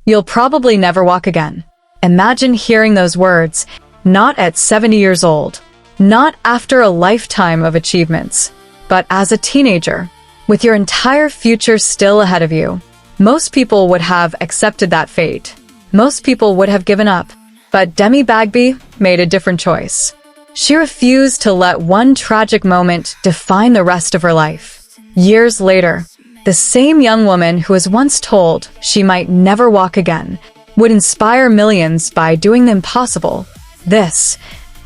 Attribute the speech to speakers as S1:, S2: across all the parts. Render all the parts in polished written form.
S1: "You'll probably never walk again." Imagine hearing those words, not at 70 years old, not after a lifetime of achievements, but as a teenager, with your entire future still ahead of you. Most people would have accepted that fate. Most people would have given up. But Demi Bagby made a different choice. She refused to let one tragic moment define the rest of her life. Years later, the same young woman who was once told she might never walk again would inspire millions by doing the impossible. This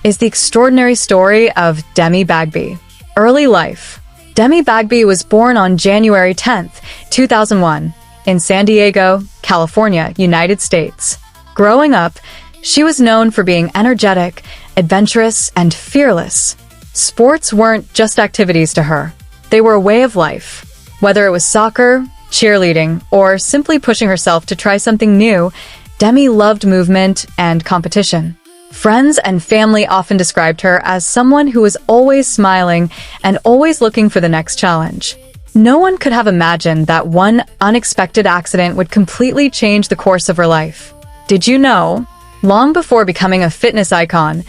S1: is the extraordinary story of Demi Bagby. Early life. Demi Bagby was born on January 10th, 2001, in San Diego, California, United States. Growing up, she was known for being energetic, adventurous, and fearless. Sports weren't just activities to her. They were a way of life. Whether it was soccer, cheerleading, or simply pushing herself to try something new, Demi loved movement and competition. Friends and family often described her as someone who was always smiling and always looking for the next challenge. No one could have imagined that one unexpected accident would completely change the course of her life. Did you know? Long before becoming a fitness icon,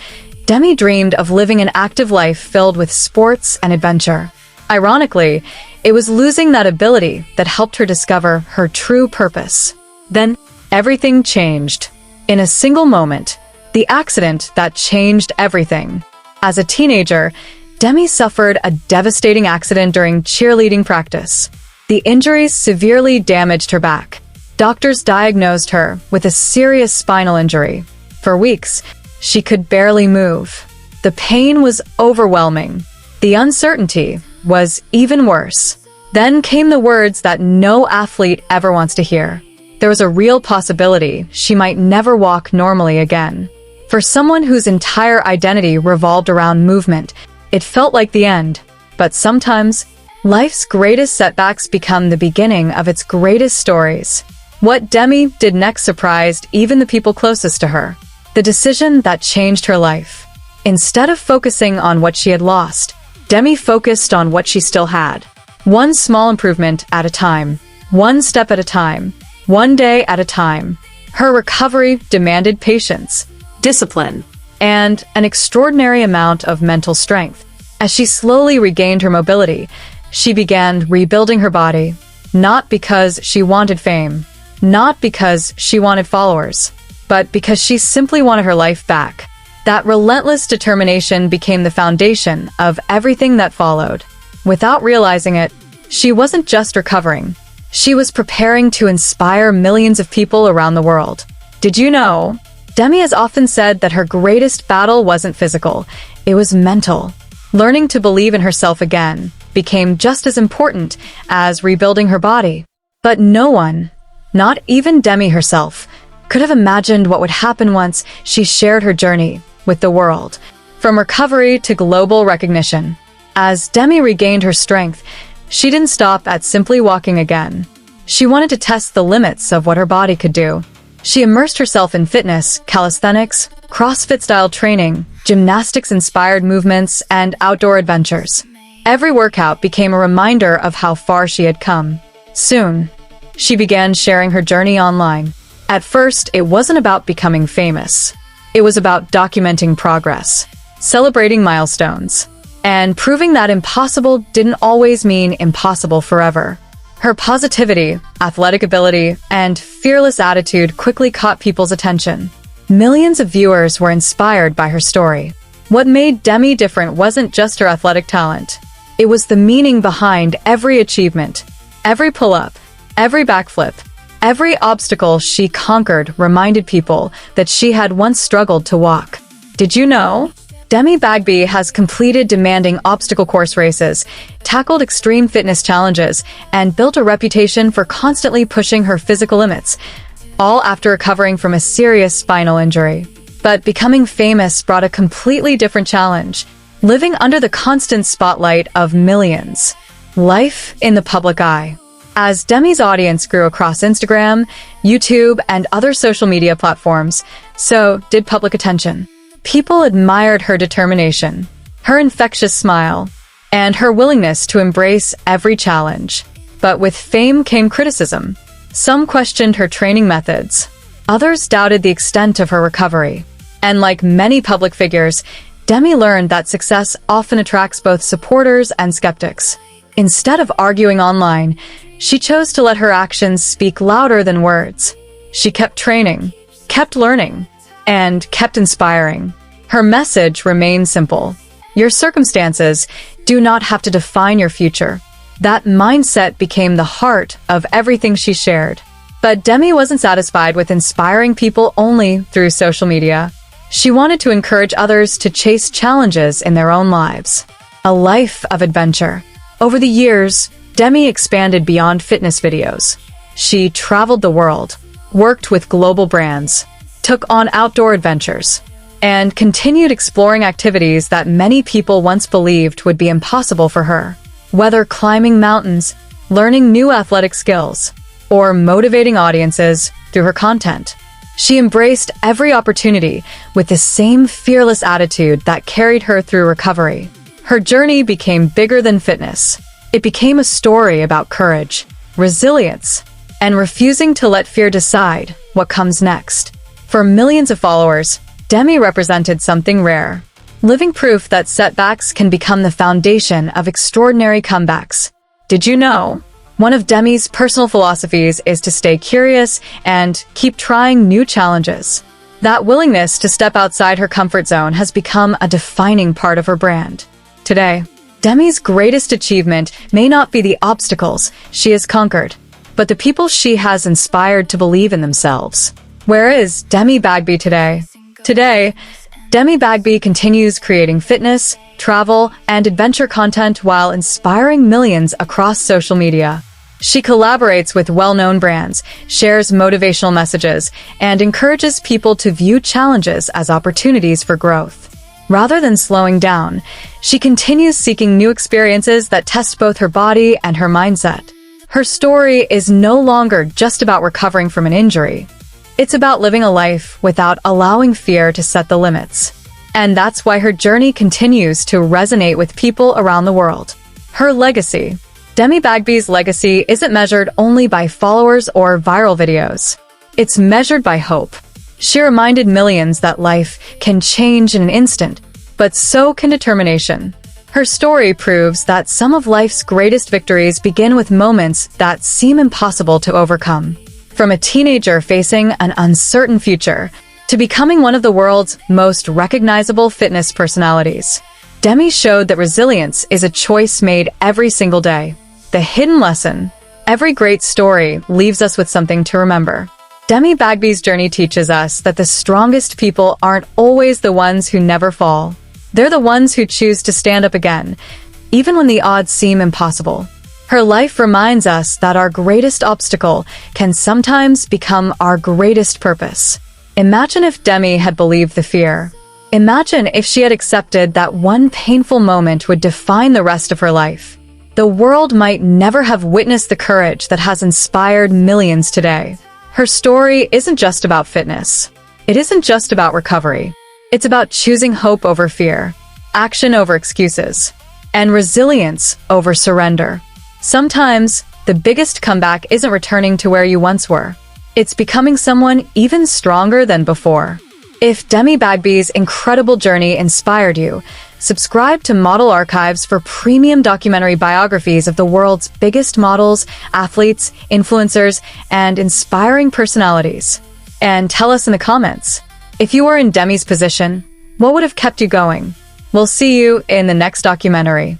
S1: Demi dreamed of living an active life filled with sports and adventure. Ironically, it was losing that ability that helped her discover her true purpose. Then, everything changed. In a single moment, the accident that changed everything. As a teenager, Demi suffered a devastating accident during cheerleading practice. The injuries severely damaged her back. Doctors diagnosed her with a serious spinal injury. For weeks, she could barely move. The pain was overwhelming. The uncertainty was even worse. Then came the words that no athlete ever wants to hear. There was a real possibility she might never walk normally again. For someone whose entire identity revolved around movement, it felt like the end. But sometimes, life's greatest setbacks become the beginning of its greatest stories. What Demi did next surprised even the people closest to her. The decision that changed her life. Instead of focusing on what she had lost, Demi focused on what she still had. One small improvement at a time. One step at a time. One day at a time. Her recovery demanded patience, discipline, and an extraordinary amount of mental strength. As she slowly regained her mobility, she began rebuilding her body, not because she wanted fame, not because she wanted followers, but because she simply wanted her life back. That relentless determination became the foundation of everything that followed. Without realizing it, she wasn't just recovering. She was preparing to inspire millions of people around the world. Did you know? Demi has often said that her greatest battle wasn't physical, it was mental. Learning to believe in herself again became just as important as rebuilding her body. But no one, not even Demi herself, could have imagined what would happen once she shared her journey with the world, from recovery to global recognition. As Demi regained her strength, she didn't stop at simply walking again. She wanted to test the limits of what her body could do. She immersed herself in fitness, calisthenics, CrossFit-style training, gymnastics-inspired movements, and outdoor adventures. Every workout became a reminder of how far she had come. Soon, she began sharing her journey online. At first, it wasn't about becoming famous. It was about documenting progress, celebrating milestones, and proving that impossible didn't always mean impossible forever. Her positivity, athletic ability, and fearless attitude quickly caught people's attention. Millions of viewers were inspired by her story. What made Demi different wasn't just her athletic talent. It was the meaning behind every achievement. Every pull-up, every backflip, every obstacle she conquered reminded people that she had once struggled to walk. Did you know? Demi Bagby has completed demanding obstacle course races, tackled extreme fitness challenges, and built a reputation for constantly pushing her physical limits, all after recovering from a serious spinal injury. But becoming famous brought a completely different challenge, living under the constant spotlight of millions. Life in the public eye. As Demi's audience grew across Instagram, YouTube, and other social media platforms, so did public attention. People admired her determination, her infectious smile, and her willingness to embrace every challenge. But with fame came criticism. Some questioned her training methods. Others doubted the extent of her recovery. And like many public figures, Demi learned that success often attracts both supporters and skeptics. Instead of arguing online, she chose to let her actions speak louder than words. She kept training, kept learning, and kept inspiring. Her message remained simple. Your circumstances do not have to define your future. That mindset became the heart of everything she shared. But Demi wasn't satisfied with inspiring people only through social media. She wanted to encourage others to chase challenges in their own lives. A life of adventure. Over the years, Demi expanded beyond fitness videos. She traveled the world, worked with global brands, took on outdoor adventures, and continued exploring activities that many people once believed would be impossible for her. Whether climbing mountains, learning new athletic skills, or motivating audiences through her content, she embraced every opportunity with the same fearless attitude that carried her through recovery. Her journey became bigger than fitness. It became a story about courage, resilience, and refusing to let fear decide what comes next. For millions of followers, Demi represented something rare, living proof that setbacks can become the foundation of extraordinary comebacks. Did you know? One of Demi's personal philosophies is to stay curious and keep trying new challenges. That willingness to step outside her comfort zone has become a defining part of her brand. Today, Demi's greatest achievement may not be the obstacles she has conquered, but the people she has inspired to believe in themselves. Where is Demi Bagby today? Today, Demi Bagby continues creating fitness, travel, and adventure content while inspiring millions across social media. She collaborates with well-known brands, shares motivational messages, and encourages people to view challenges as opportunities for growth. Rather than slowing down, she continues seeking new experiences that test both her body and her mindset. Her story is no longer just about recovering from an injury. It's about living a life without allowing fear to set the limits. And that's why her journey continues to resonate with people around the world. Her legacy. Demi Bagby's legacy isn't measured only by followers or viral videos. It's measured by hope. She reminded millions that life can change in an instant, but so can determination. Her story proves that some of life's greatest victories begin with moments that seem impossible to overcome. From a teenager facing an uncertain future to becoming one of the world's most recognizable fitness personalities, Demi showed that resilience is a choice made every single day. The hidden lesson: every great story leaves us with something to remember. Demi Bagby's journey teaches us that the strongest people aren't always the ones who never fall. They're the ones who choose to stand up again, even when the odds seem impossible. Her life reminds us that our greatest obstacle can sometimes become our greatest purpose. Imagine if Demi had believed the fear. Imagine if she had accepted that one painful moment would define the rest of her life. The world might never have witnessed the courage that has inspired millions today. Her story isn't just about fitness. It isn't just about recovery. It's about choosing hope over fear, action over excuses, and resilience over surrender. Sometimes, the biggest comeback isn't returning to where you once were. It's becoming someone even stronger than before. If Demi Bagby's incredible journey inspired you, subscribe to Model Archives for premium documentary biographies of the world's biggest models, athletes, influencers, and inspiring personalities. And tell us in the comments, if you were in Demi's position, what would have kept you going? We'll see you in the next documentary.